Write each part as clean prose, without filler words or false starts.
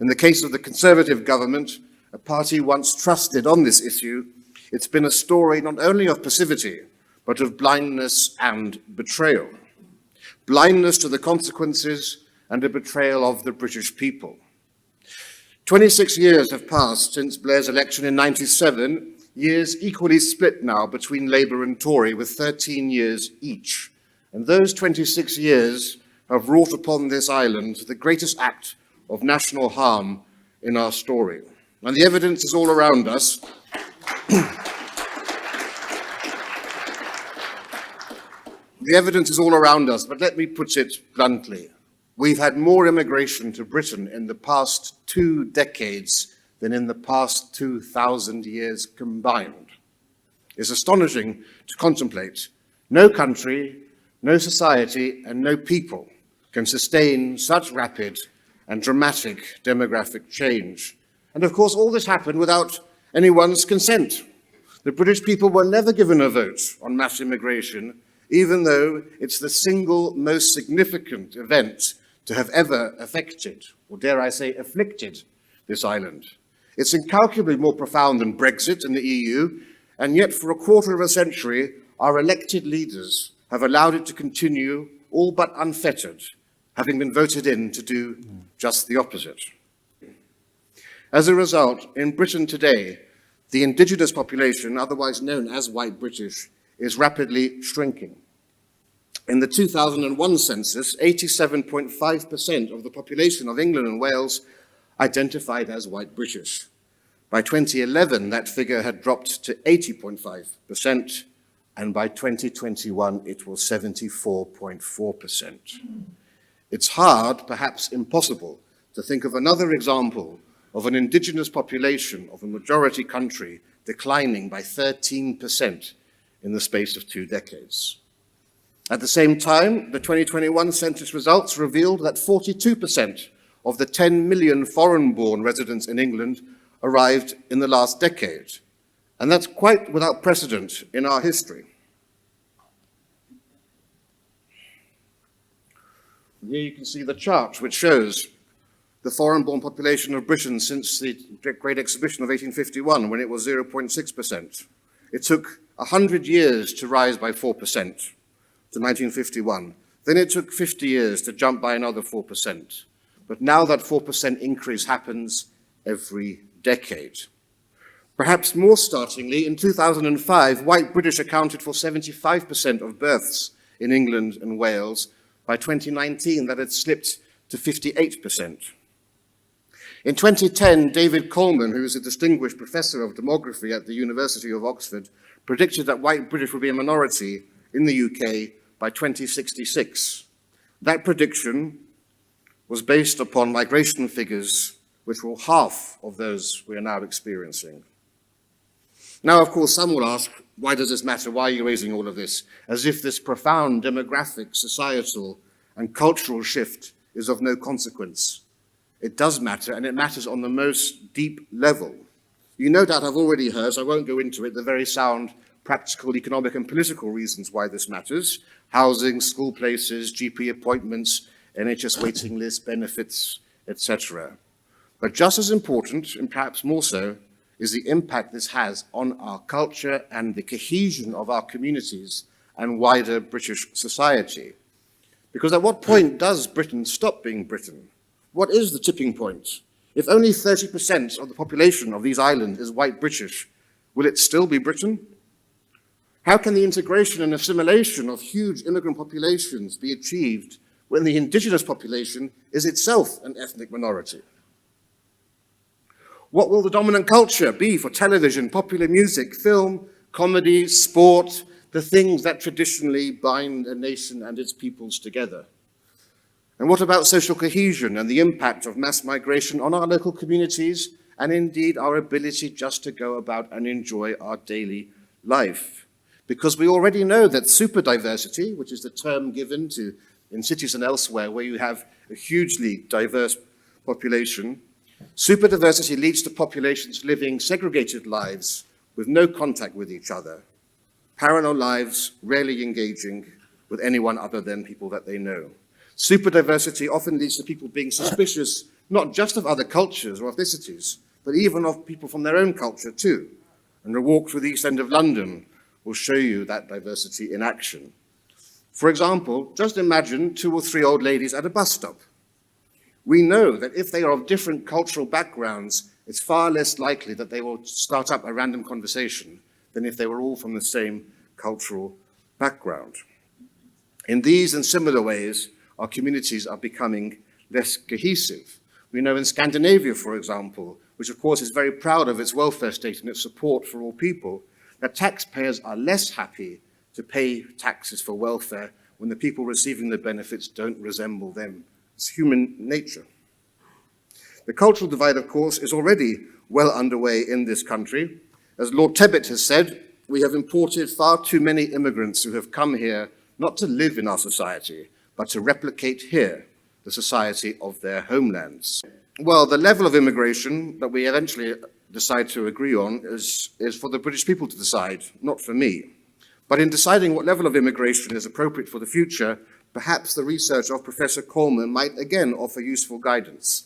In the case of the Conservative government, a party once trusted on this issue, it's been a story not only of passivity, but of blindness and betrayal. Blindness to the consequences and a betrayal of the British people. 26 years have passed since Blair's election in 97, years equally split now between Labour and Tory, with 13 years each. And those 26 years have wrought upon this island the greatest act of national harm in our story. And the evidence is all around us. The evidence is all around us, but let me put it bluntly. We've had more immigration to Britain in the past 2 decades than in the past 2,000 years combined. It's astonishing to contemplate. No country, no society, and no people can sustain such rapid and dramatic demographic change. And of course, all this happened without anyone's consent. The British people were never given a vote on mass immigration, even though it's the single most significant event to have ever affected, or dare I say, afflicted this island. It's incalculably more profound than Brexit and the EU, and yet for a quarter of a century, our elected leaders have allowed it to continue, all but unfettered, having been voted in to do just the opposite. As a result, in Britain today, the indigenous population, otherwise known as white British, is rapidly shrinking. In the 2001 census, 87.5% of the population of England and Wales identified as white British. By 2011, that figure had dropped to 80.5%, and by 2021, it was 74.4%. It's hard, perhaps impossible, to think of another example of an indigenous population of a majority country declining by 13% in the space of 2 decades. At the same time, the 2021 census results revealed that 42% of the 10 million foreign-born residents in England arrived in the last decade, and that's quite without precedent in our history. Here you can see the chart which shows the foreign-born population of Britain since the Great Exhibition of 1851, when it was 0.6%. It took 100 years to rise by 4%. To 1951. Then it took 50 years to jump by another 4%. But now that 4% increase happens every decade. Perhaps more startlingly, in 2005, white British accounted for 75% of births in England and Wales. By 2019, that had slipped to 58%. In 2010, David Coleman, who is a distinguished professor of demography at the University of Oxford, predicted that white British would be a minority in the UK by 2066. That prediction was based upon migration figures which were half of those we are now experiencing. Now, of course, some will ask, why does this matter? Why are you raising all of this? As if this profound demographic, societal, and cultural shift is of no consequence. It does matter, and it matters on the most deep level. You no doubt have already heard, so I won't go into it, the very sound practical, economic, and political reasons why this matters: housing, school places, GP appointments, NHS waiting lists, benefits, etc. But just as important, and perhaps more so, is the impact this has on our culture and the cohesion of our communities and wider British society. Because at what point does Britain stop being Britain? What is the tipping point? If only 30% of the population of these islands is white British, will it still be Britain? How can the integration and assimilation of huge immigrant populations be achieved when the indigenous population is itself an ethnic minority? What will the dominant culture be for television, popular music, film, comedy, sport, the things that traditionally bind a nation and its peoples together? And what about social cohesion and the impact of mass migration on our local communities and indeed our ability just to go about and enjoy our daily life? Because we already know that superdiversity, which is the term given to in cities and elsewhere where you have a hugely diverse population, superdiversity leads to populations living segregated lives with no contact with each other, parallel lives rarely engaging with anyone other than people that they know. Superdiversity often leads to people being suspicious, not just of other cultures or ethnicities, but even of people from their own culture too. And a walk through the East End of London will show you that diversity in action. For example, just imagine 2 or 3 old ladies at a bus stop. We know that if they are of different cultural backgrounds, it's far less likely that they will start up a random conversation than if they were all from the same cultural background. In these and similar ways, our communities are becoming less cohesive. We know in Scandinavia, for example, which of course is very proud of its welfare state and its support for all people, that taxpayers are less happy to pay taxes for welfare when the people receiving the benefits don't resemble them. It's human nature. The cultural divide, of course, is already well underway in this country. As Lord Tebbit has said, we have imported far too many immigrants who have come here not to live in our society, but to replicate here the society of their homelands. Well, the level of immigration that we eventually decide to agree on is for the British people to decide, not for me. But in deciding what level of immigration is appropriate for the future, perhaps the research of Professor Coleman might again offer useful guidance.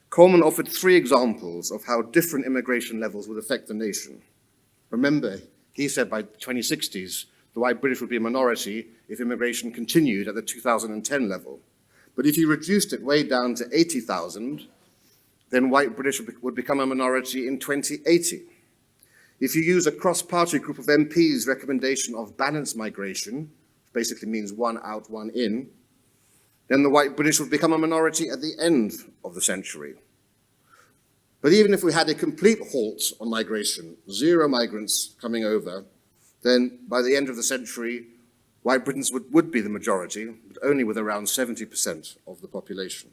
Coleman offered 3 examples of how different immigration levels would affect the nation. Remember, he said by the 2060s, the white British would be a minority if immigration continued at the 2010 level. But if you reduced it way down to 80,000, then white British would become a minority in 2080. If you use a cross-party group of MPs' recommendation of balanced migration, which basically means 1 out, 1 in, then the white British would become a minority at the end of the century. But even if we had a complete halt on migration, 0 migrants coming over, then by the end of the century, white Britons would be the majority, but only with around 70% of the population.